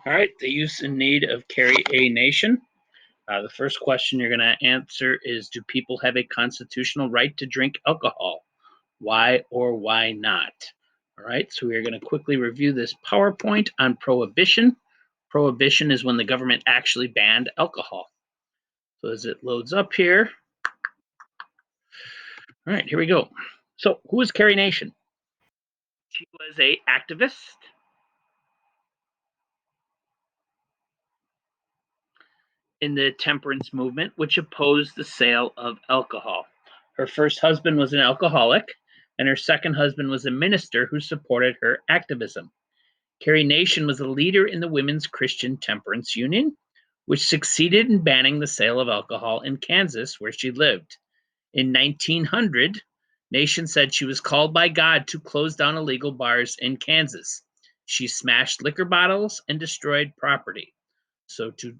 All right, the use and need of Carrie A Nation. The first question you're going to answer is, do people have a constitutional right to drink alcohol? Why or why not? All right, so we're going to quickly review this PowerPoint on prohibition. Prohibition is when the government actually banned alcohol. So as it loads up here, all right, here we go. So who is Carrie Nation? She was a activist in the temperance movement, which opposed the sale of alcohol. Her first husband was an alcoholic, and her second husband was a minister who supported her activism. Carrie Nation was a leader in the Women's Christian Temperance Union, which succeeded in banning the sale of alcohol in Kansas, where she lived. In 1900, Nation said she was called by God to close down illegal bars in Kansas. She smashed liquor bottles and destroyed property. So to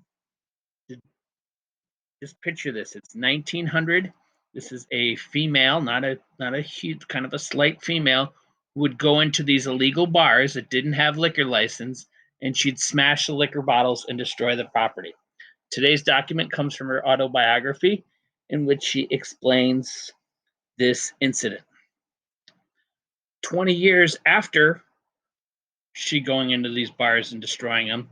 just picture this, it's 1900. This is a female, not a huge, kind of a slight female, who would go into these illegal bars that didn't have liquor license, and she'd smash the liquor bottles and destroy the property. Today's document comes from her autobiography, in which she explains this incident. 20 years after she going into these bars and destroying them,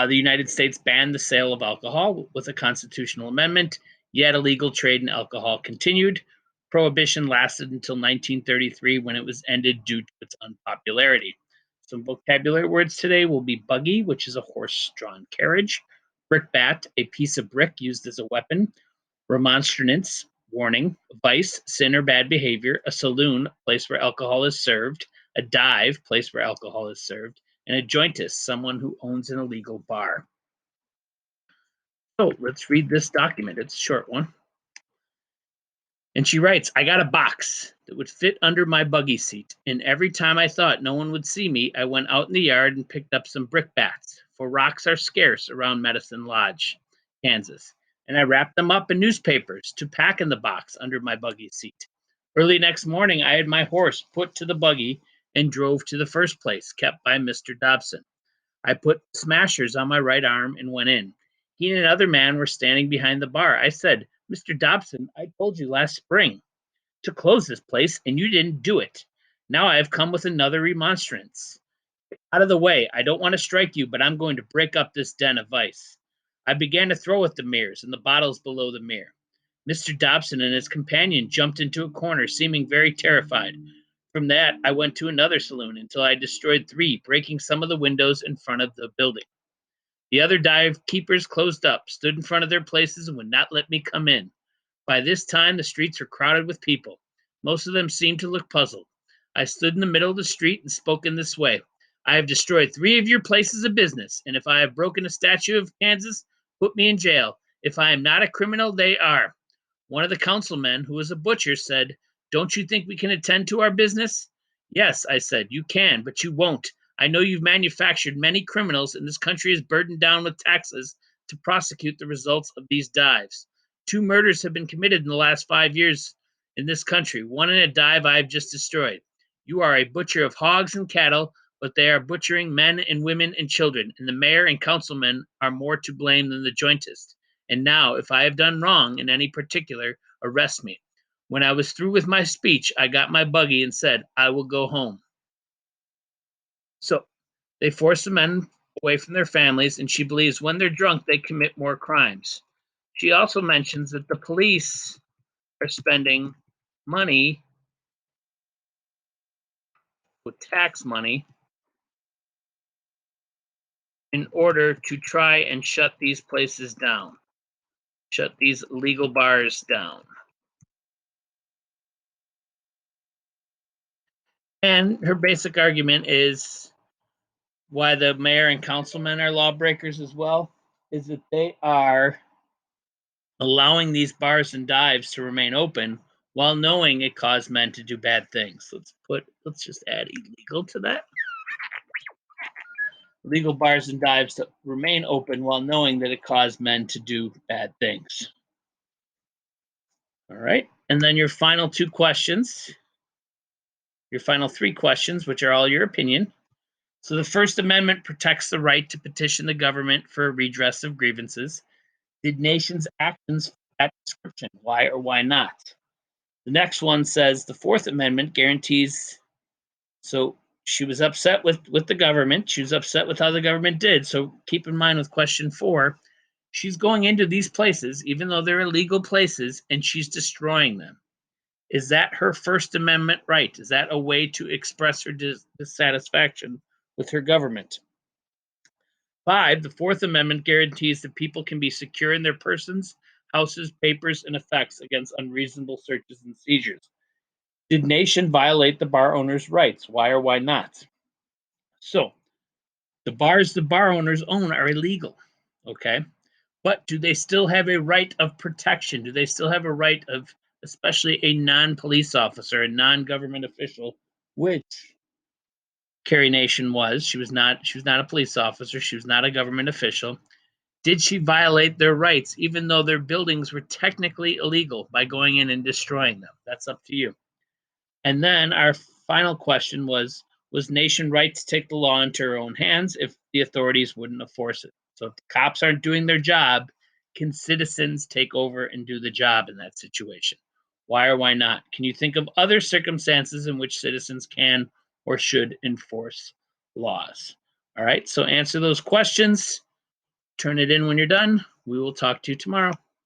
the United States banned the sale of alcohol with a constitutional amendment, yet illegal trade in alcohol continued. Prohibition lasted until 1933, when it was ended due to its unpopularity. Some vocabulary words today will be buggy, which is a horse-drawn carriage; brickbat, a piece of brick used as a weapon; remonstrance, warning; vice, sin or bad behavior; a saloon, place where alcohol is served; a dive, place where alcohol is served; and a jointist, someone who owns an illegal bar. So let's read this document. It's a short one. And she writes, I got a box that would fit under my buggy seat, and every time I thought no one would see me, I went out in the yard and picked up some brickbats, for rocks are scarce around Medicine Lodge, Kansas, and I wrapped them up in newspapers to pack in the box under my buggy seat. Early next morning, I had my horse put to the buggy and drove to the first place, kept by Mr. Dobson. I put smashers on my right arm and went in. He and another man were standing behind the bar. I said, Mr. Dobson, I told you last spring to close this place, and you didn't do it. Now I have come with another remonstrance. Out of the way, I don't want to strike you, but I'm going to break up this den of vice. I began to throw at the mirrors and the bottles below the mirror. Mr. Dobson and his companion jumped into a corner, seeming very terrified. From that, I went to another saloon until I destroyed 3, breaking some of the windows in front of the building. The other dive keepers closed up, stood in front of their places, and would not let me come in. By this time, the streets were crowded with people. Most of them seemed to look puzzled. I stood in the middle of the street and spoke in this way. I have destroyed 3 of your places of business, and if I have broken a statute of Kansas, put me in jail. If I am not a criminal, they are. One of the councilmen, who was a butcher, said, Don't you think we can attend to our business? Yes, I said, you can, but you won't. I know you've manufactured many criminals, and this country is burdened down with taxes to prosecute the results of these dives. 2 murders have been committed in the last 5 years in this country, one in a dive I have just destroyed. You are a butcher of hogs and cattle, but they are butchering men and women and children, and the mayor and councilmen are more to blame than the jointist. And now, if I have done wrong in any particular, arrest me. When I was through with my speech, I got my buggy and said, I will go home. So they force the men away from their families, and she believes when they're drunk, they commit more crimes. She also mentions that the police are spending money, with tax money, in order to try and shut these places down, shut these legal bars down. And her basic argument is why the mayor and councilmen are lawbreakers as well, is that they are allowing these bars and dives to remain open while knowing it caused men to do bad things. Let's just add illegal to that. Legal bars and dives to remain open while knowing that it caused men to do bad things. All right. And then your final 2 questions, your final 3 questions, which are all your opinion. So the First Amendment protects the right to petition the government for redress of grievances. Did nations' actions fit that description? Why or why not? The next one says the Fourth Amendment guarantees. So she was upset with the government. She was upset with how the government did. So keep in mind with question 4, she's going into these places, even though they're illegal places, and she's destroying them. Is that her First Amendment right? Is that a way to express her dissatisfaction with her government? 5, the Fourth Amendment guarantees that people can be secure in their persons, houses, papers, and effects against unreasonable searches and seizures. Did nation violate the bar owner's rights? Why or why not? So, the bars the bar owners own are illegal, okay? But do they still have a right of protection? Do they still have a right of, especially a non-police officer, a non-government official, which Carrie Nation was? She was not. She was not a police officer. She was not a government official. Did she violate their rights, even though their buildings were technically illegal by going in and destroying them? That's up to you. And then our final question was nation right to take the law into her own hands if the authorities wouldn't enforce it? So if the cops aren't doing their job, can citizens take over and do the job in that situation? Why or why not? Can you think of other circumstances in which citizens can or should enforce laws? All right, so answer those questions. Turn it in when you're done. We will talk to you tomorrow.